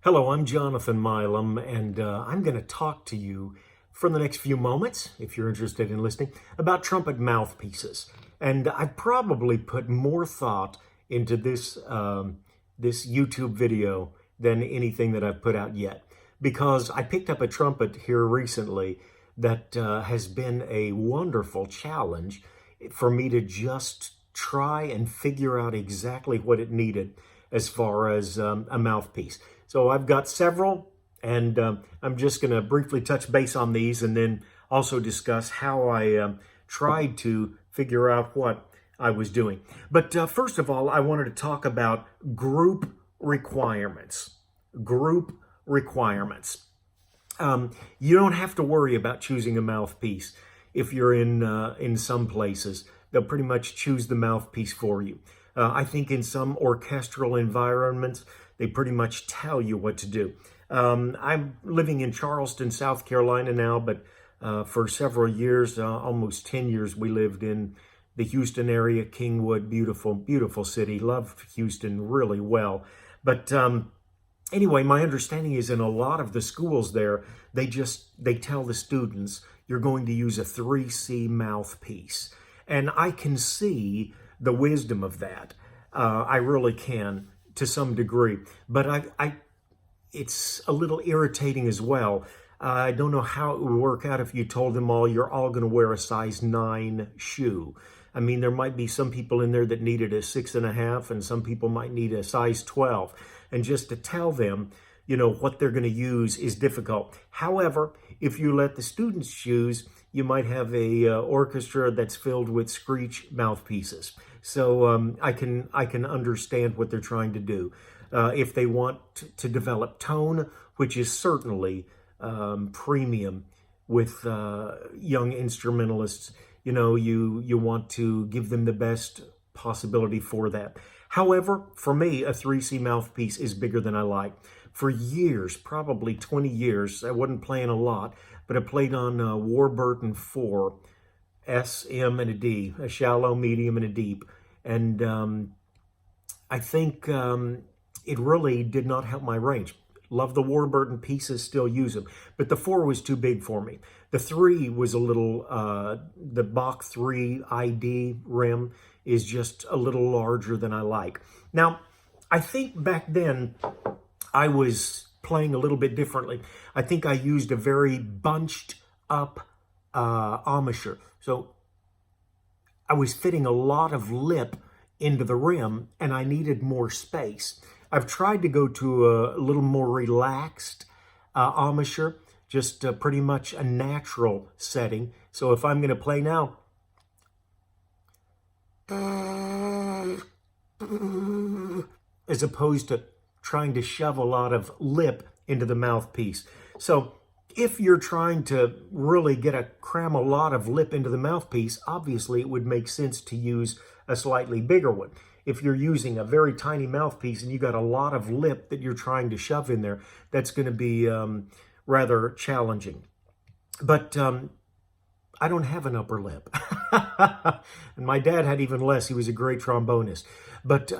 Hello, I'm Jonathan Milam, and I'm going to talk to you for the next few moments, if you're interested in listening, about trumpet mouthpieces. And I probably put more thought into this YouTube video than anything that I've put out yet, because I picked up a trumpet here recently that has been a wonderful challenge for me to just try and figure out exactly what it needed as far as a mouthpiece. So I've got several, and I'm just going to briefly touch base on these and then also discuss how I tried to figure out what I was doing. But first of all, I wanted to talk about group requirements. Group requirements. You don't have to worry about choosing a mouthpiece. If you're in some places, they'll pretty much choose the mouthpiece for you. I think in some orchestral environments, they pretty much tell you what to do. I'm living in Charleston, South Carolina now, but for several years, almost 10 years, we lived in the Houston area, Kingwood, beautiful, beautiful city. Love Houston really well. But anyway, my understanding is in a lot of the schools there, they tell the students, you're going to use a 3C mouthpiece. And I can see the wisdom of that. I really can, to some degree. But it's a little irritating as well. I don't know how it would work out if you told them all you're all going to wear a size 9 shoe. I mean, there might be some people in there that needed a 6.5, and some people might need a size 12. And just to tell them, what they're going to use is difficult. However, if you let the students choose, you might have a orchestra that's filled with screech mouthpieces. So I can understand what they're trying to do. If they want to develop tone, which is certainly premium with young instrumentalists, you want to give them the best possibility for that. However, for me, a 3C mouthpiece is bigger than I like. For years, probably 20 years, I wasn't playing a lot, but I played on Warburton 4, S, M, and a D, a shallow, medium, and a deep. And I think it really did not help my range. Love the Warburton pieces, still use them. But the 4 was too big for me. The 3 was a little, the Bach 3 ID rim is just a little larger than I like. Now, I think back then I was playing a little bit differently. I think I used a very bunched up embouchure. So I was fitting a lot of lip into the rim, and I needed more space. I've tried to go to a little more relaxed embouchure, just pretty much a natural setting. So if I'm going to play now, as opposed to trying to shove a lot of lip into the mouthpiece. So if you're trying to really cram a lot of lip into the mouthpiece, obviously it would make sense to use a slightly bigger one. If you're using a very tiny mouthpiece and you got a lot of lip that you're trying to shove in there, that's going to be rather challenging. But I don't have an upper lip. And my dad had even less. He was a great trombonist. But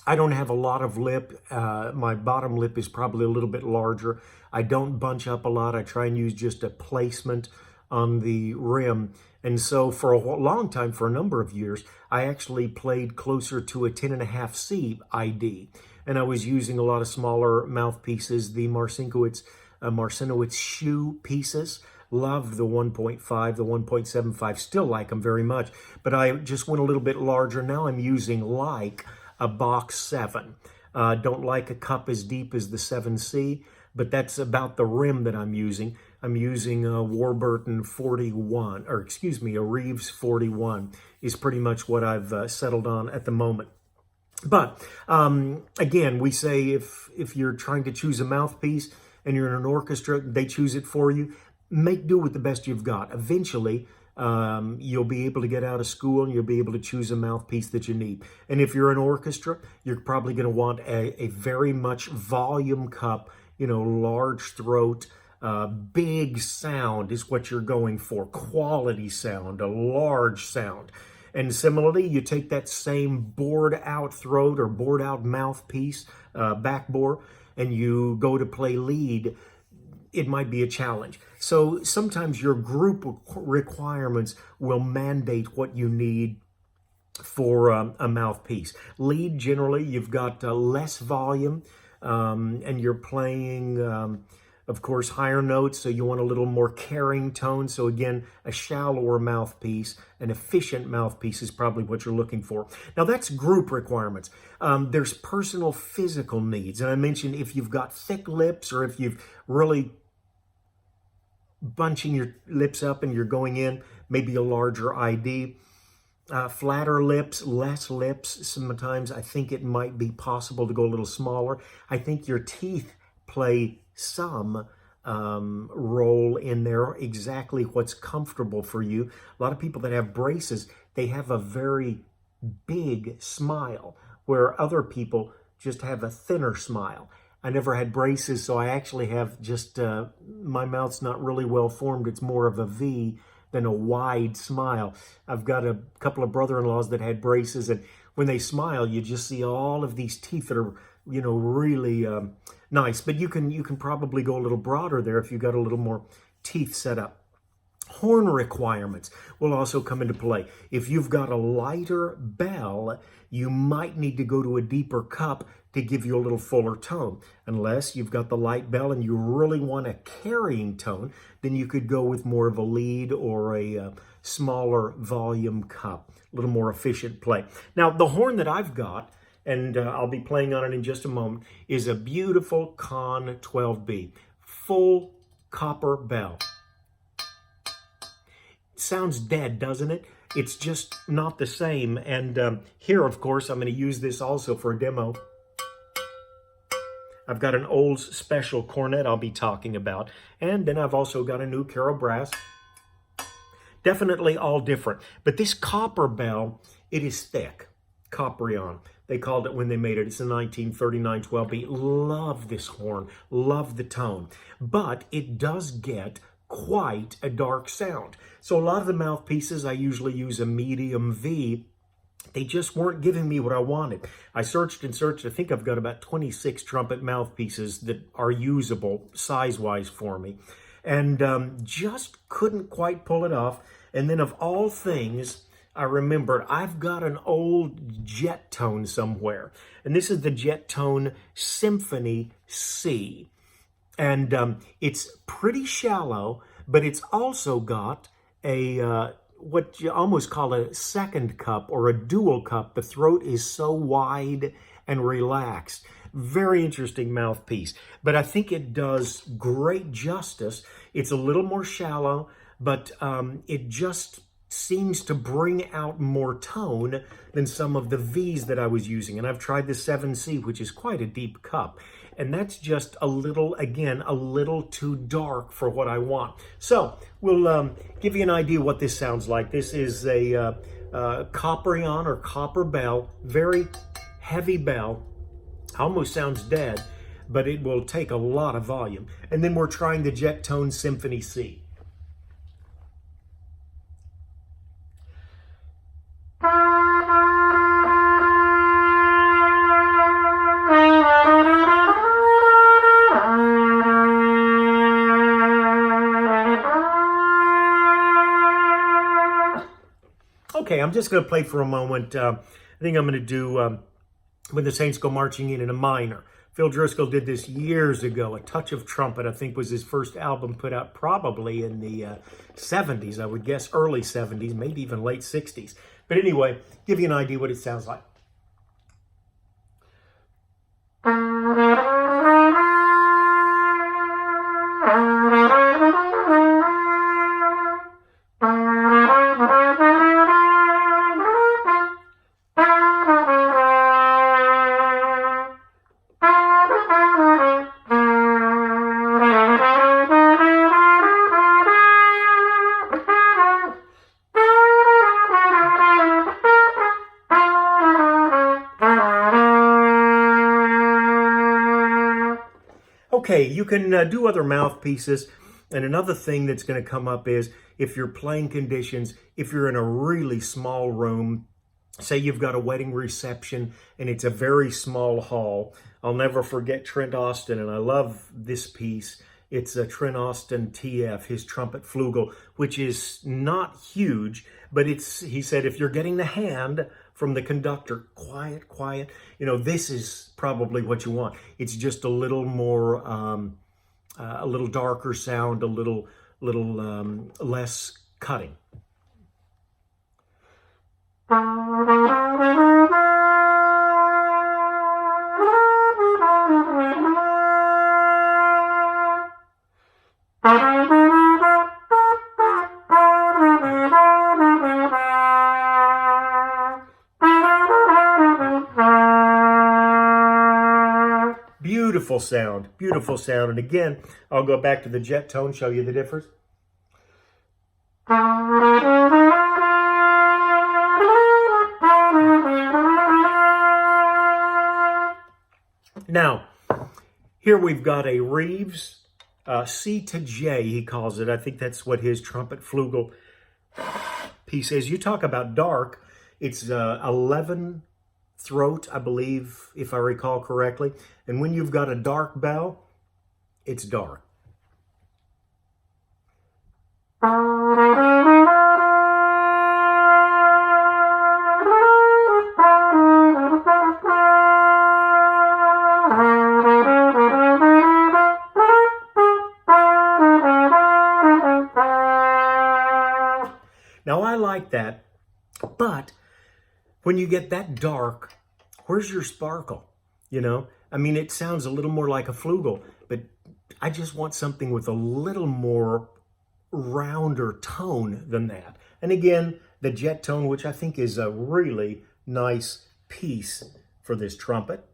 I don't have a lot of lip. My bottom lip is probably a little bit larger. I don't bunch up a lot. I try and use just a placement on the rim. And so for a long time, for a number of years, I actually played closer to a 10.5C ID. And I was using a lot of smaller mouthpieces, the Marcinowitz shoe pieces. Loved the 1.5, the 1.75, still like them very much. But I just went a little bit larger. Now I'm using like a Bach 7. Don't like a cup as deep as the 7C, but that's about the rim that I'm using. I'm using a Warburton 41, or excuse me, a Reeves 41 is pretty much what I've settled on at the moment. But again, we say if you're trying to choose a mouthpiece and you're in an orchestra, they choose it for you. Make do with the best you've got. Eventually, you'll be able to get out of school and you'll be able to choose a mouthpiece that you need. And if you're an orchestra, you're probably going to want a very much volume cup, large throat, big sound is what you're going for. Quality sound, a large sound. And similarly, you take that same bored out throat or bored out mouthpiece, back bore, and you go to play lead, it might be a challenge. So sometimes your group requirements will mandate what you need for a mouthpiece. Lead, generally, you've got less volume, and you're playing, of course, higher notes, so you want a little more carrying tone. So again, a shallower mouthpiece, an efficient mouthpiece is probably what you're looking for. Now that's group requirements. There's personal physical needs. And I mentioned if you've got thick lips, or if you've really bunching your lips up and you're going in, maybe a larger ID. Flatter lips, less lips. Sometimes I think it might be possible to go a little smaller. I think your teeth play some role in there, exactly what's comfortable for you. A lot of people that have braces, they have a very big smile, where other people just have a thinner smile. I never had braces, so I actually have just, my mouth's not really well formed. It's more of a V than a wide smile. I've got a couple of brother-in-laws that had braces, and when they smile, you just see all of these teeth that are, you know, really nice. But you can probably go a little broader there if you got a little more teeth set up. Horn requirements will also come into play. If you've got a lighter bell, you might need to go to a deeper cup to give you a little fuller tone. Unless you've got the light bell and you really want a carrying tone, then you could go with more of a lead or a smaller volume cup, a little more efficient play. Now, the horn that I've got, and I'll be playing on it in just a moment, is a beautiful Con 12B, full copper bell. Sounds dead, doesn't it? It's just not the same. And here, of course, I'm going to use this also for a demo. I've got an Olds Special cornet I'll be talking about. And then I've also got a new Caro Brass. Definitely all different. But this copper bell, it is thick. Coprion. They called it when they made it. It's a 1939 12B. Love this horn. Love the tone. But it does get quite a dark sound. So a lot of the mouthpieces, I usually use a medium V. They just weren't giving me what I wanted. I searched and searched. I think I've got about 26 trumpet mouthpieces that are usable size-wise for me. And just couldn't quite pull it off. And then of all things, I remembered I've got an old jet tone somewhere. And this is the jet tone Symphony C. And it's pretty shallow, but it's also got a what you almost call a second cup or a dual cup. The throat is so wide and relaxed. Very interesting mouthpiece. But I think it does great justice. It's a little more shallow, but it just seems to bring out more tone than some of the V's that I was using. And I've tried the 7C, which is quite a deep cup. And that's just a little, again, a little too dark for what I want. So we'll give you an idea what this sounds like. This is a Coprion or copper bell, very heavy bell. Almost sounds dead, but it will take a lot of volume. And then we're trying the jet tone Symphony C. Okay, I'm just going to play for a moment. I think I'm going to do When the Saints Go Marching In a minor. Phil Driscoll did this years ago. A Touch of Trumpet, I think, was his first album put out probably in the 70s, I would guess, early 70s, maybe even late 60s. But anyway, give you an idea what it sounds like. Okay, you can do other mouthpieces, and another thing that's going to come up is if you're playing conditions, if you're in a really small room, say you've got a wedding reception and it's a very small hall. I'll never forget Trent Austin, and I love this piece. It's a Trent Austin TF, his trumpet flugel, which is not huge, but he said, if you're getting the hand from the conductor, quiet, quiet, this is probably what you want. It's just a little more, a little darker sound, a little less cutting. Beautiful sound, beautiful sound. And again, I'll go back to the jet tone, show you the difference. Now, here we've got a Reeves C to J, he calls it. I think that's what his trumpet flugel piece is. You talk about dark. It's 11 throat, I believe, if I recall correctly. And when you've got a dark bell, it's dark. Now, I like that, but when you get that dark, where's your sparkle? I mean, it sounds a little more like a flugel, but I just want something with a little more rounder tone than that. And again, the jet tone, which I think is a really nice piece for this trumpet.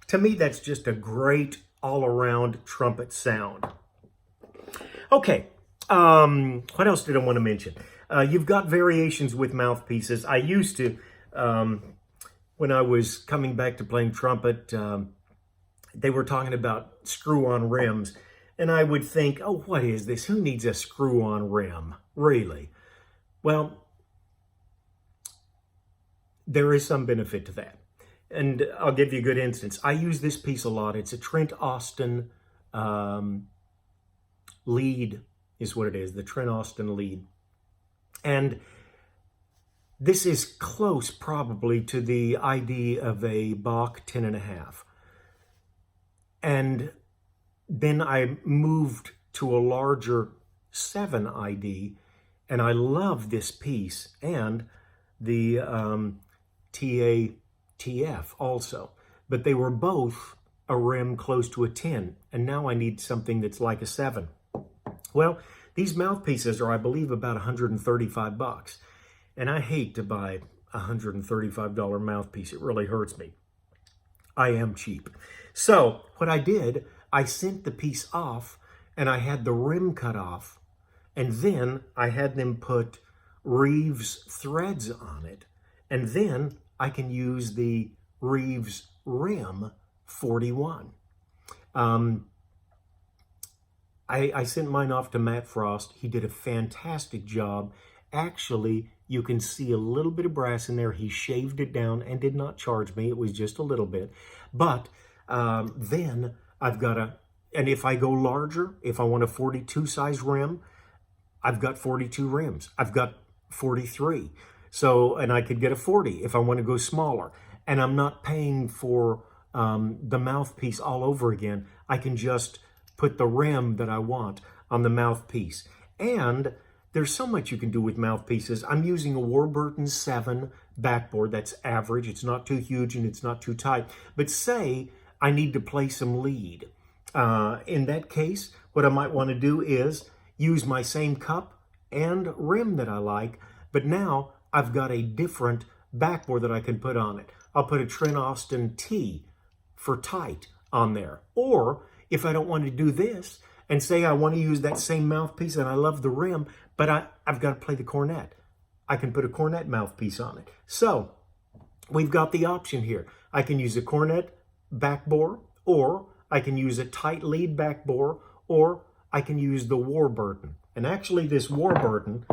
To me, that's just a great all-around trumpet sound. Okay, what else did I want to mention? You've got variations with mouthpieces. I used to, when I was coming back to playing trumpet, they were talking about screw-on rims. And I would think, oh, what is this? Who needs a screw-on rim? Really? Well, there is some benefit to that. And I'll give you a good instance. I use this piece a lot. It's a Trent Austin lead is what it is, the Trent Austin lead. And this is close probably to the ID of a Bach 10.5. And then I moved to a larger 7 ID, and I love this piece and the TF also, but they were both a rim close to a 10, and now I need something that's like a 7. Well, these mouthpieces are, I believe, about $135, and I hate to buy a $135 mouthpiece. It really hurts me. I am cheap. So what I did, I sent the piece off, and I had the rim cut off, and then I had them put Reeves threads on it, and then I can use the Reeves rim 41. I sent mine off to Matt Frost. He did a fantastic job. Actually, you can see a little bit of brass in there. He shaved it down and did not charge me. It was just a little bit. But then I've got and if I go larger, if I want a 42 size rim, I've got 42 rims. I've got 43. So, and I could get a 40 if I want to go smaller. And I'm not paying for the mouthpiece all over again. I can just put the rim that I want on the mouthpiece. And there's so much you can do with mouthpieces. I'm using a Warburton 7 backboard. That's average. It's not too huge and it's not too tight. But say I need to play some lead. In that case, what I might want to do is use my same cup and rim that I like, but now I've got a different backboard that I can put on it. I'll put a Trent Austin T for tight on there. Or if I don't want to do this and say I want to use that same mouthpiece and I love the rim, but I've got to play the cornet. I can put a cornet mouthpiece on it. So we've got the option here. I can use a cornet back bore, or I can use a tight lead back bore, or I can use the Warburton. And actually this Warburton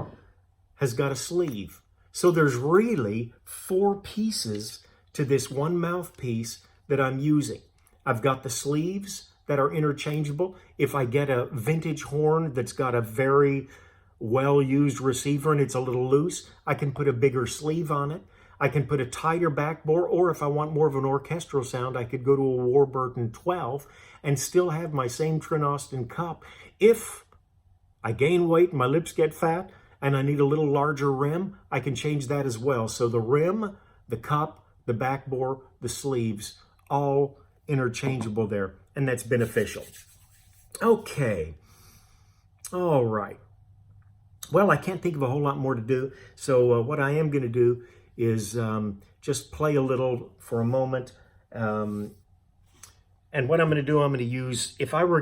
has got a sleeve. So there's really 4 pieces to this one mouthpiece that I'm using. I've got the sleeves that are interchangeable. If I get a vintage horn that's got a very well-used receiver and it's a little loose, I can put a bigger sleeve on it. I can put a tighter back bore, or if I want more of an orchestral sound, I could go to a Warburton 12 and still have my same Trent Austin cup. If I gain weight and my lips get fat and I need a little larger rim, I can change that as well. So the rim, the cup, the back bore, the sleeves, all interchangeable there, and that's beneficial. Okay. All right. Well, I can't think of a whole lot more to do, so what I am going to do is just play a little for a moment. And what I'm going to do, I'm going to use, if I were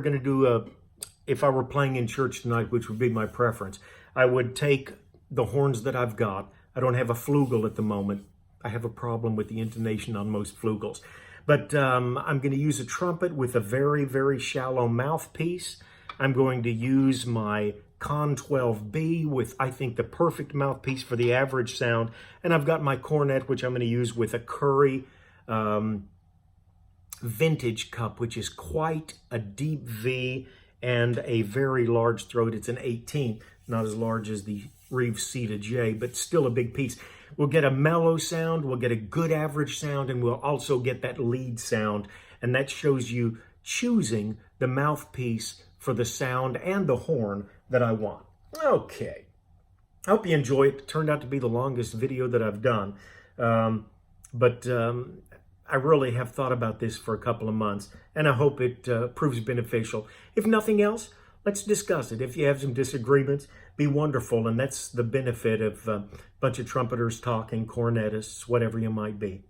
playing in church tonight, which would be my preference, I would take the horns that I've got. I don't have a flugel at the moment. I have a problem with the intonation on most flugels. But I'm going to use a trumpet with a very, very shallow mouthpiece. I'm going to use my Con 12B with, I think, the perfect mouthpiece for the average sound. And I've got my cornet, which I'm going to use with a Curry vintage cup, which is quite a deep V and a very large throat. It's an 18, not as large as the Reeve C to J, but still a big piece. We'll get a mellow sound, we'll get a good average sound, and we'll also get that lead sound. And that shows you choosing the mouthpiece for the sound and the horn that I want. Okay. I hope you enjoy it. It turned out to be the longest video that I've done. But I really have thought about this for a couple of months, and I hope it proves beneficial. If nothing else, let's discuss it. If you have some disagreements, be wonderful, and that's the benefit of a bunch of trumpeters talking, cornetists, whatever you might be.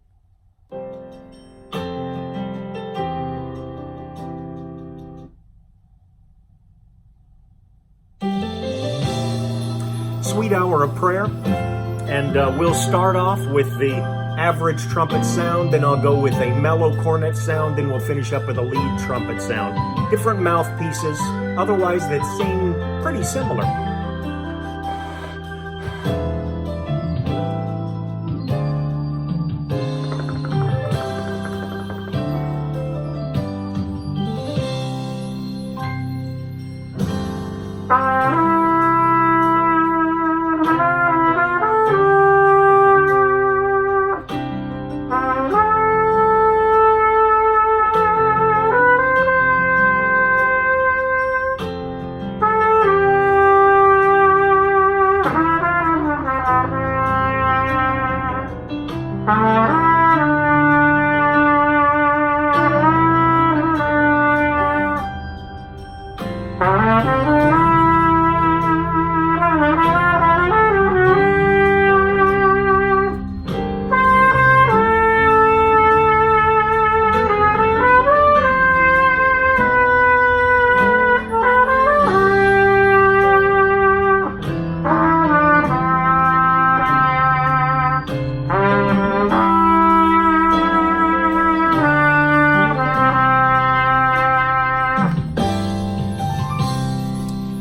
Sweet hour of prayer, and we'll start off with the average trumpet sound, then I'll go with a mellow cornet sound, then we'll finish up with a lead trumpet sound. Different mouthpieces, otherwise that seem pretty similar.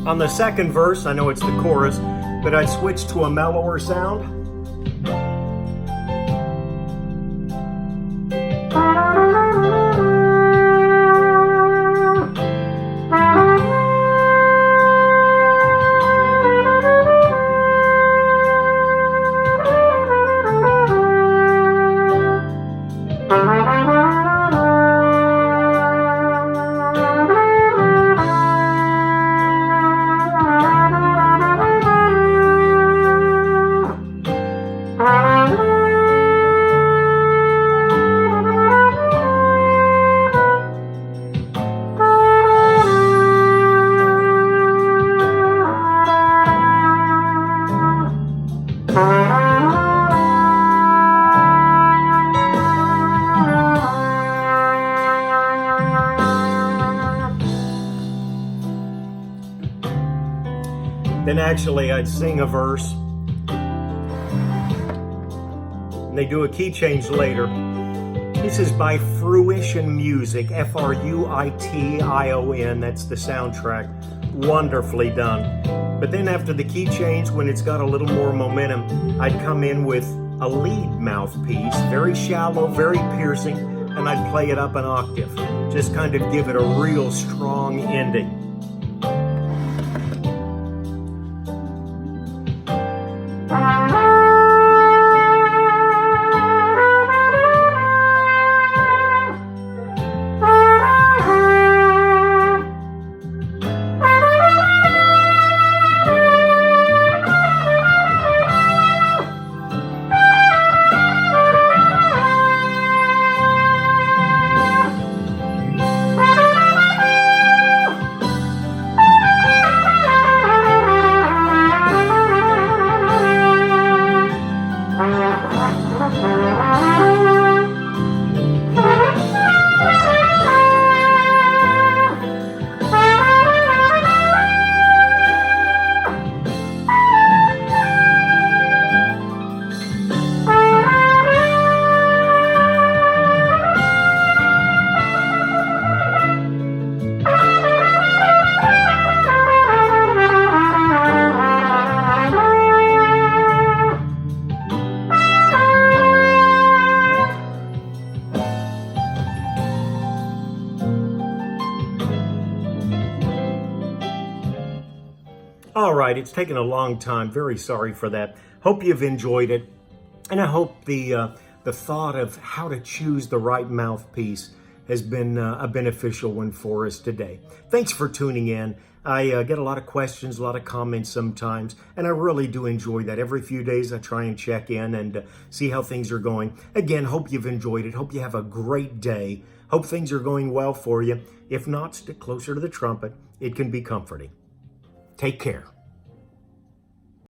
On the second verse, I know it's the chorus, but I switched to a mellower sound. actually, I'd sing a verse. And they do a key change later. This is by Fruition Music, Fruition. That's the soundtrack. Wonderfully done. But then after the key change, when it's got a little more momentum, I'd come in with a lead mouthpiece, very shallow, very piercing, and I'd play it up an octave. Just kind of give it a real strong ending. All right, it's taken a long time. Very sorry for that. Hope you've enjoyed it. And I hope the thought of how to choose the right mouthpiece has been a beneficial one for us today. Thanks for tuning in. I get a lot of questions, a lot of comments sometimes, and I really do enjoy that. Every few days I try and check in and see how things are going. Again, hope you've enjoyed it. Hope you have a great day. Hope things are going well for you. If not, stick closer to the trumpet. It can be comforting. Take care.